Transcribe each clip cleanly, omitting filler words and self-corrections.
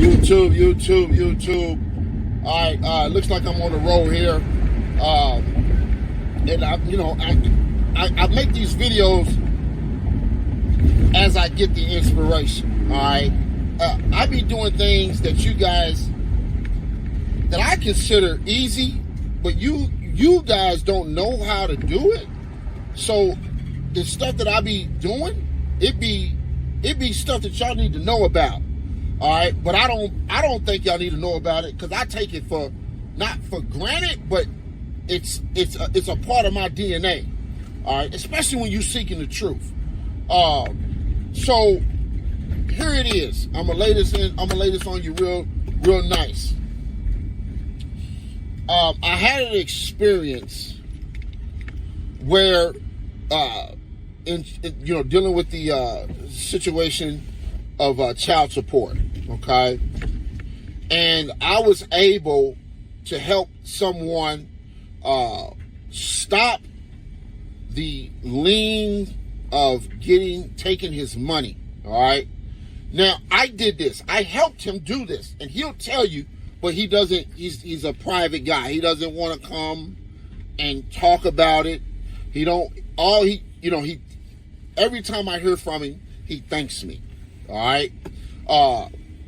YouTube. All right, looks like I'm on the road here, and I make these videos as I get the inspiration. All right, I be doing things that you guys that I consider easy, but you guys don't know how to do it. So the stuff that I be doing, it be stuff that y'all need to know about. All right, but I don't think y'all need to know about it, because I take it for not for granted, but it's a part of my DNA. All right, especially when you're seeking the truth. So here it is. I'm gonna lay this on you real nice. I had an experience where, dealing with the situation of child support, okay? And I was able to help someone stop the lien of taking his money, all right? Now, I did this. I helped him do this, and he'll tell you, but he doesn't, he's a private guy. He doesn't want to come and talk about it. Every time I hear from him, he thanks me. All right.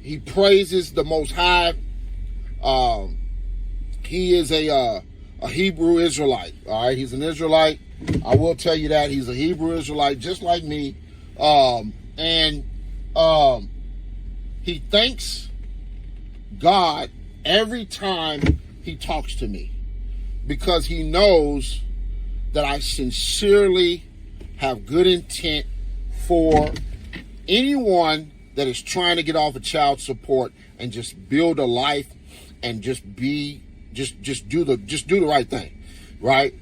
He praises the Most High. He is a Hebrew Israelite. All right. He's an Israelite. I will tell you that he's a Hebrew Israelite, just like me. He thanks God every time he talks to me, because he knows that I sincerely have good intent for anyone that is trying to get off of child support and just build a life and just do the right thing, right?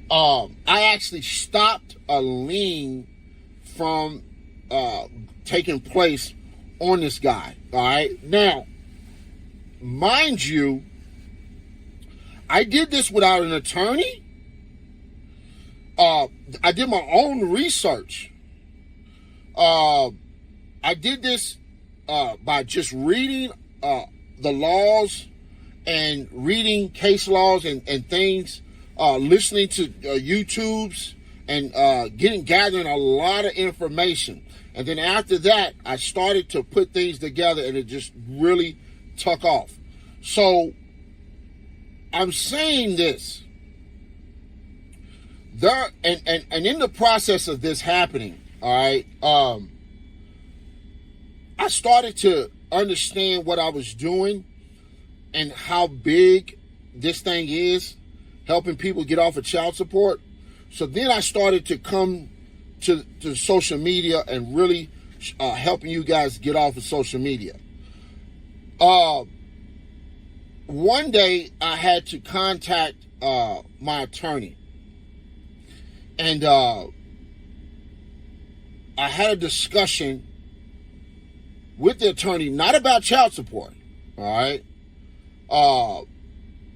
I actually stopped a lien from taking place on this guy. All right, now, mind you, I did this without an attorney. I did my own research. I did this by just reading the laws and reading case laws and things, listening to YouTubes and gathering a lot of information. And then after that, I started to put things together, and it just really took off. So I'm saying this. And in the process of this happening, all right, I started to understand what I was doing and how big this thing is, helping people get off of child support. So then I started to come to social media and really helping you guys get off of social media. One day I had to contact my attorney. And I had a discussion with the attorney, not about child support, all right?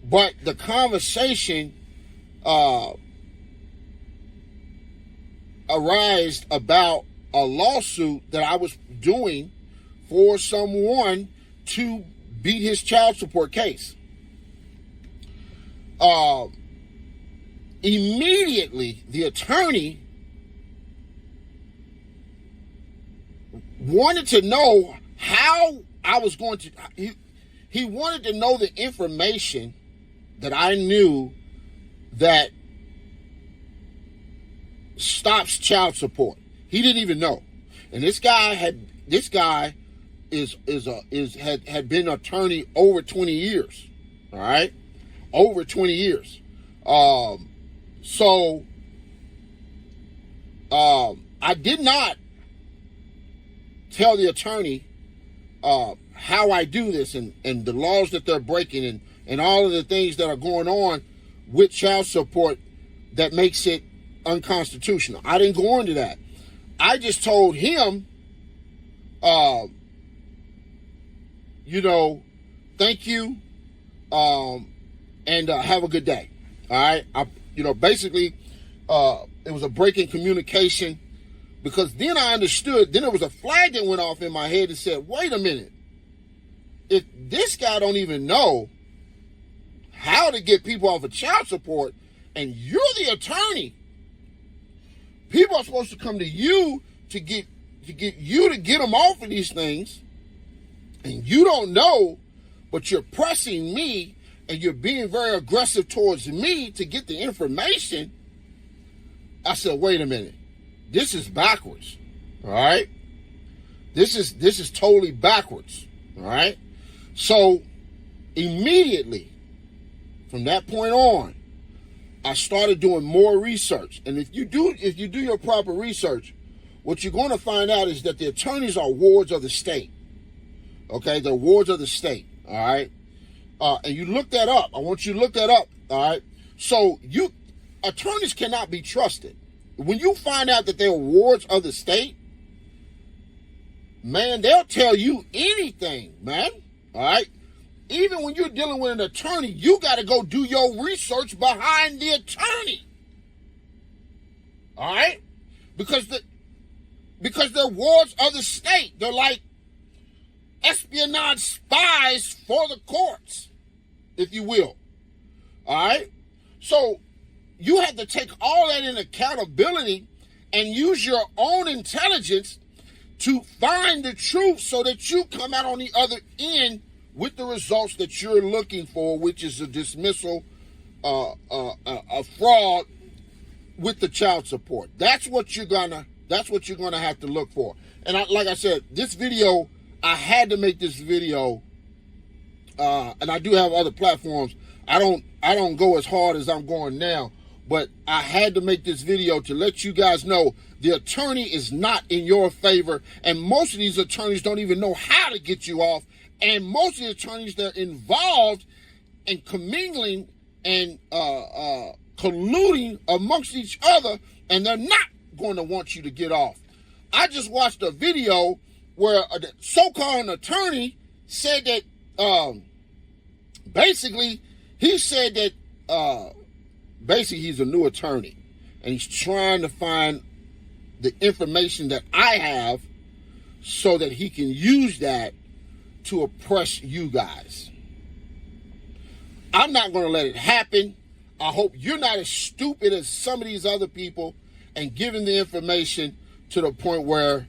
But the conversation arose about a lawsuit that I was doing for someone to beat his child support case. Immediately, the attorney wanted to know how I was going to, he wanted to know the information that I knew that stops child support. He didn't even know. And this guy had been an attorney over 20 years. All right? Over 20 years. So I did not tell the attorney how I do this and the laws that they're breaking and all of the things that are going on with child support that makes it unconstitutional. I didn't go into that. I just told him, thank you, and have a good day. All right. Basically, it was a break in communication, because then I understood. Then there was a flag that went off in my head and said, wait a minute. if this guy don't even know how to get people off of child support, and you're the attorney, people are supposed to come to you to get them off of these things, and you don't know, but you're pressing me and you're being very aggressive towards me to get the information. I said, wait a minute, this is backwards. All right, this is totally backwards. All right, so immediately from that point on, I started doing more research. And if you do your proper research, what you're going to find out is that the attorneys are wards of the state. Okay, they're wards of the state. All right, and you look that up. I want you to look that up. All right, so attorneys cannot be trusted. When you find out that they're wards of the state, man, they'll tell you anything, man. All right. Even when you're dealing with an attorney, you got to go do your research behind the attorney. All right? Because they're wards of the state. They're like espionage spies for the courts, if you will. All right? So you have to take all that in accountability and use your own intelligence to find the truth so that you come out on the other end with the results that you're looking for, which is a dismissal, a fraud with the child support. That's what you're gonna have to look for. And like I said, this video, I had to make this video, and I do have other platforms. I don't go as hard as I'm going now, but I had to make this video to let you guys know the attorney is not in your favor, and most of these attorneys don't even know how to get you off, and most of the attorneys, they're involved in commingling and colluding amongst each other, and they're not going to want you to get off. I just watched a video where a so-called attorney said that basically he's a new attorney, and he's trying to find the information that I have so that he can use that to oppress you guys. I'm not going to let it happen. I hope you're not as stupid as some of these other people and giving the information to the point where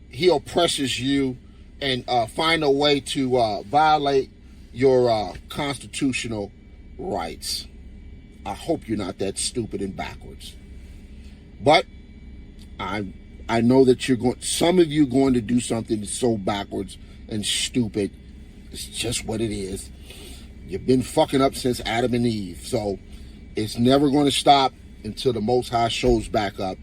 he oppresses you and find a way to violate your constitutional rights. I hope you're not that stupid and backwards. But I know that some of you going to do something so backwards and stupid. It's just what it is. You've been fucking up since Adam and Eve. So it's never going to stop until the Most High shows back up.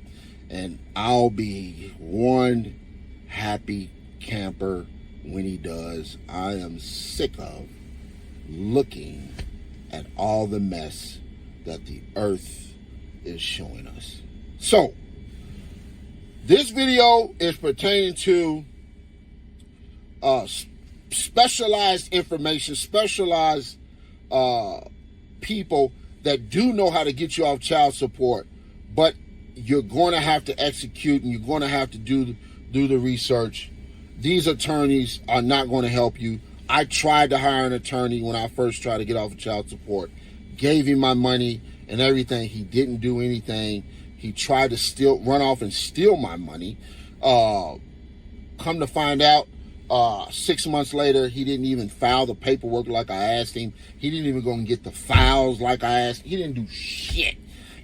And I'll be one happy camper when he does. I am sick of looking at all the mess that the earth is showing us. So, this video is pertaining to specialized information, specialized people that do know how to get you off child support, but you're going to have to execute and you're going to have to do the research. These attorneys are not going to help you. I tried to hire an attorney when I first tried to get off of child support. Gave him my money and everything. He didn't do anything. He tried to run off and steal my money. Come to find out, 6 months later, he didn't even file the paperwork like I asked him. He didn't even go and get the files like I asked. He didn't do shit.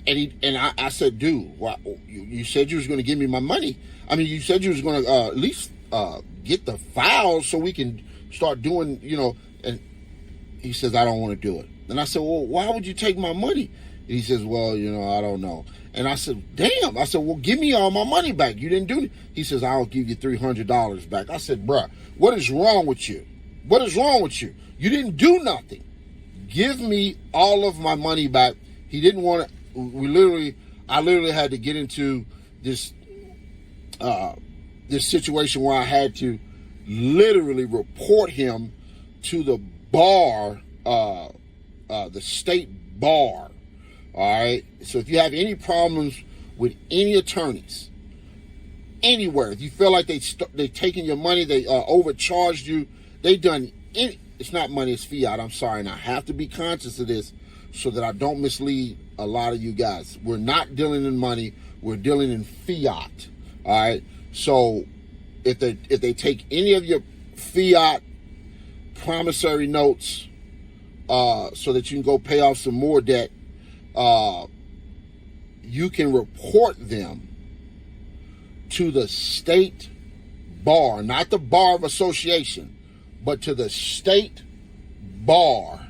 And I said, dude, well, you said you was going to give me my money. I mean, you said you was going to at least get the files so we can start doing, and he says, I don't want to do it. And I said, well, why would you take my money? And he says, well, I don't know. And I said, damn. I said, well, give me all my money back. You didn't do it. He says, I'll give you $300 back. I said, bruh, what is wrong with you? What is wrong with you? You didn't do nothing. Give me all of my money back. He didn't want to. I literally had to get into this situation where I had to literally report him to the bar, the state bar. All right. So if you have any problems with any attorneys anywhere, if you feel like they taking your money, they overcharged you, They done any, it's not money, it's fiat. I'm sorry, and I have to be conscious of this so that I don't mislead a lot of you guys. We're not dealing in money, we're dealing in fiat. All right. So if they take any of your fiat promissory notes so that you can go pay off some more debt, you can report them to the state bar, not the bar of association, but to the state bar.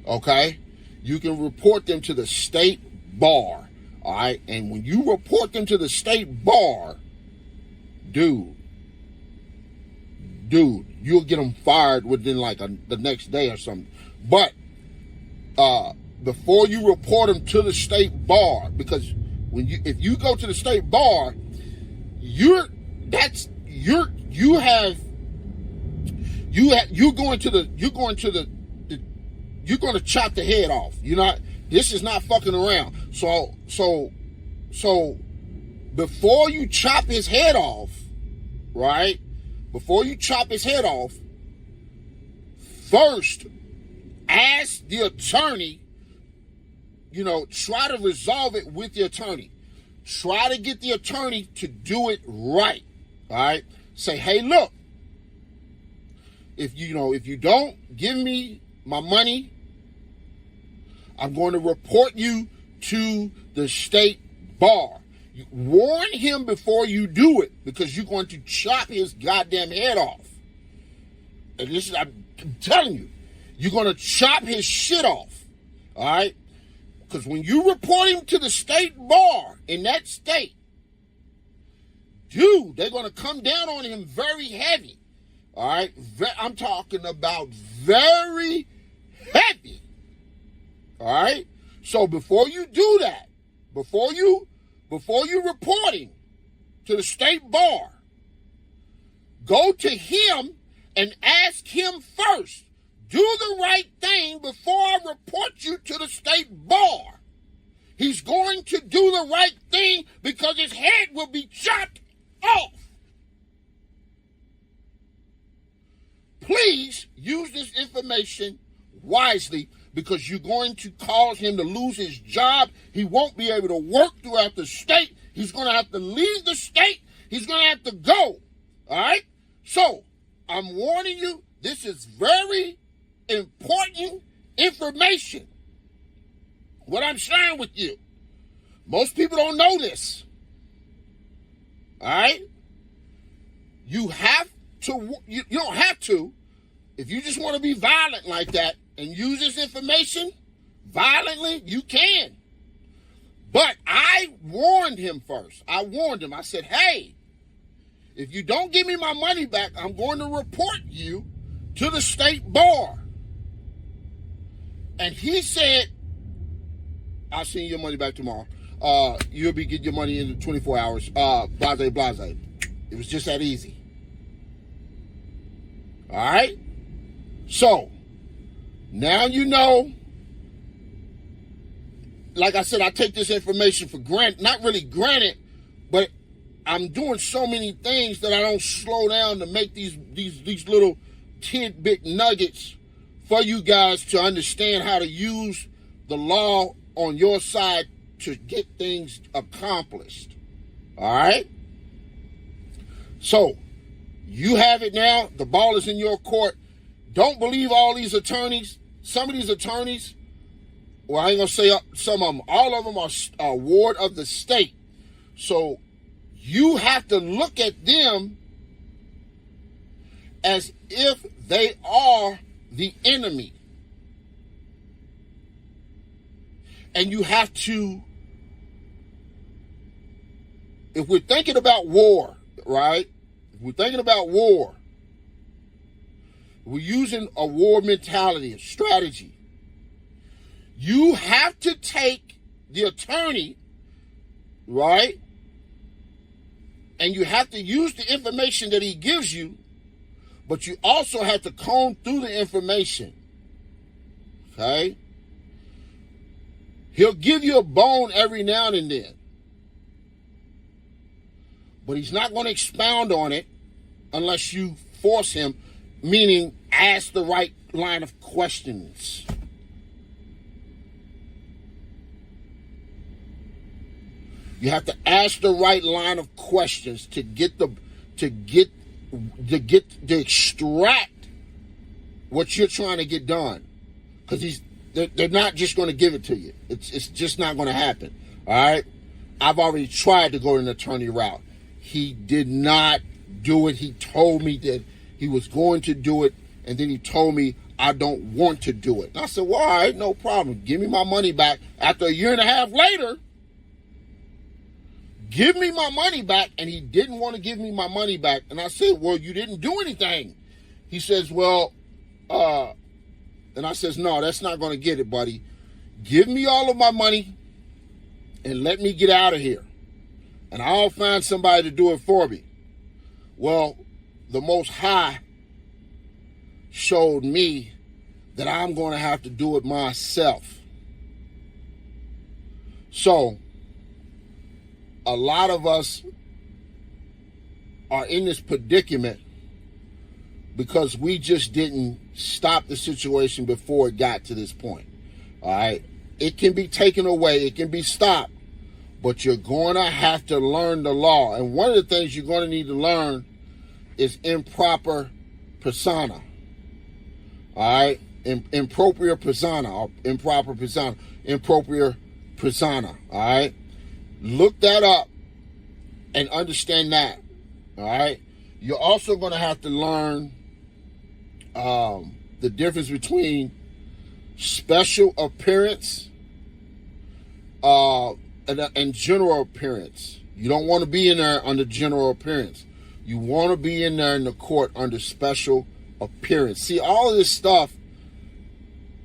Okay? You can report them to the state bar. All right? And when you report them to the state bar, dude, you'll get them fired within like the next day or something. But before you report them to the state bar, because if you go to the state bar, you're going to chop the head off. This is not fucking around. So before you chop his head off, right? Before you chop his head off, first ask the attorney, try to resolve it with the attorney. Try to get the attorney to do it right. All right? Say, hey, look, if you don't give me my money, I'm going to report you to the state bar. You warn him before you do it, because you're going to chop his goddamn head off. And I'm telling you, you're going to chop his shit off. All right? Because when you report him to the state bar in that state, dude, they're going to come down on him very heavy. All right? I'm talking about very heavy. All right? So before you do that, before you report him to the state bar, go to him and ask him first, do the right thing before I report you to the state bar. He's going to do the right thing because his head will be chopped off. Please use this information wisely, because you're going to cause him to lose his job. He won't be able to work throughout the state. He's going to have to leave the state. He's going to have to go. All right? So, I'm warning you, this is very important information, what I'm sharing with you. Most people don't know this. All right? You don't have to. If you just want to be violent like that and use this information violently, you can. But I warned him first. I warned him. I said, hey, if you don't give me my money back, I'm going to report you to the state bar. And he said, I'll send you your money back tomorrow. You'll be getting your money in 24 hours. Blase. It was just that easy. All right? So, now you know. Like I said, I take this information for granted. Not really granted, but I'm doing so many things that I don't slow down to make these little tidbit nuggets for you guys to understand how to use the law on your side to get things accomplished. All right? So, you have it now. The ball is in your court. Don't believe all these attorneys. Some of these attorneys, well, I ain't going to say some of them. All of them are ward of the state. So, you have to look at them as if they are the enemy. And you have to, if we're thinking about war, right? If we're thinking about war, we're using a war mentality, a strategy. You have to take the attorney, right? And you have to use the information that he gives you, but you also have to comb through the information. Okay? He'll give you a bone every now and then, but he's not going to expound on it unless you force him, meaning ask the right line of questions. You have to ask the right line of questions to extract what you're trying to get done. Because they're not just going to give it to you. It's just not going to happen. All right? I've already tried to go an attorney route. He did not do it. He told me that he was going to do it, and then he told me I don't want to do it. And I said, well, all right, no problem. Give me my money back. After a year and a half later, give me my money back, and he didn't want to give me my money back. And I said, well, you didn't do anything. He says, well, and I says, no, that's not going to get it, buddy. Give me all of my money and let me get out of here. And I'll find somebody to do it for me. Well, the Most High showed me that I'm going to have to do it myself. So, a lot of us are in this predicament because we just didn't stop the situation before it got to this point. All right? It can be taken away. It can be stopped. But you're going to have to learn the law. And one of the things you're going to need to learn is improper persona. All right? Improper persona or improper persona. Improper persona. All right? Look that up and understand that. All right? You're also going to have to learn the difference between special appearance and general appearance. You don't want to be in there under general appearance. You want to be in there in the court under special appearance. See, all of this stuff,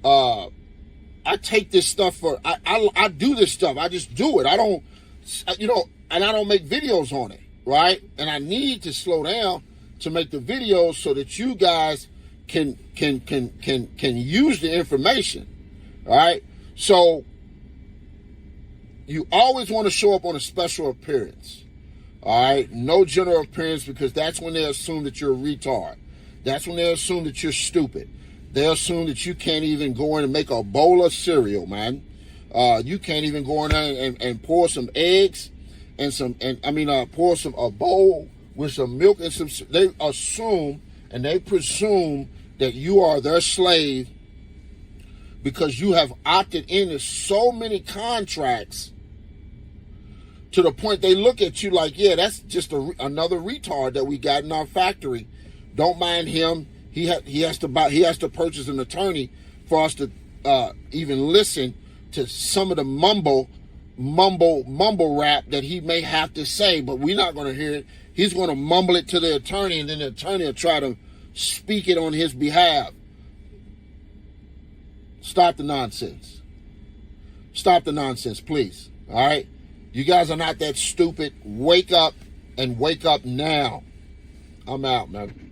I take this stuff for, I do this stuff. I just do it. I don't, and I don't make videos on it, right? And I need to slow down to make the videos so that you guys can use the information, all right? So you always want to show up on a special appearance, all right? No general appearance, because that's when they assume that you're a retard. That's when they assume that you're stupid. They assume that you can't even go in and make a bowl of cereal, man. You can't even go in there and pour some eggs and pour a bowl with some milk and some. They assume and they presume that you are their slave because you have opted into so many contracts to the point they look at you like, yeah, that's just another retard that we got in our factory. Don't mind him. He has to purchase an attorney for us to even listen to some of the mumble rap that he may have to say, but we're not going to hear it. He's going to mumble it to the attorney, and then the attorney will try to speak it on his behalf. Stop the nonsense. Stop the nonsense, please. All right? You guys are not that stupid. Wake up, and wake up now. I'm out, man.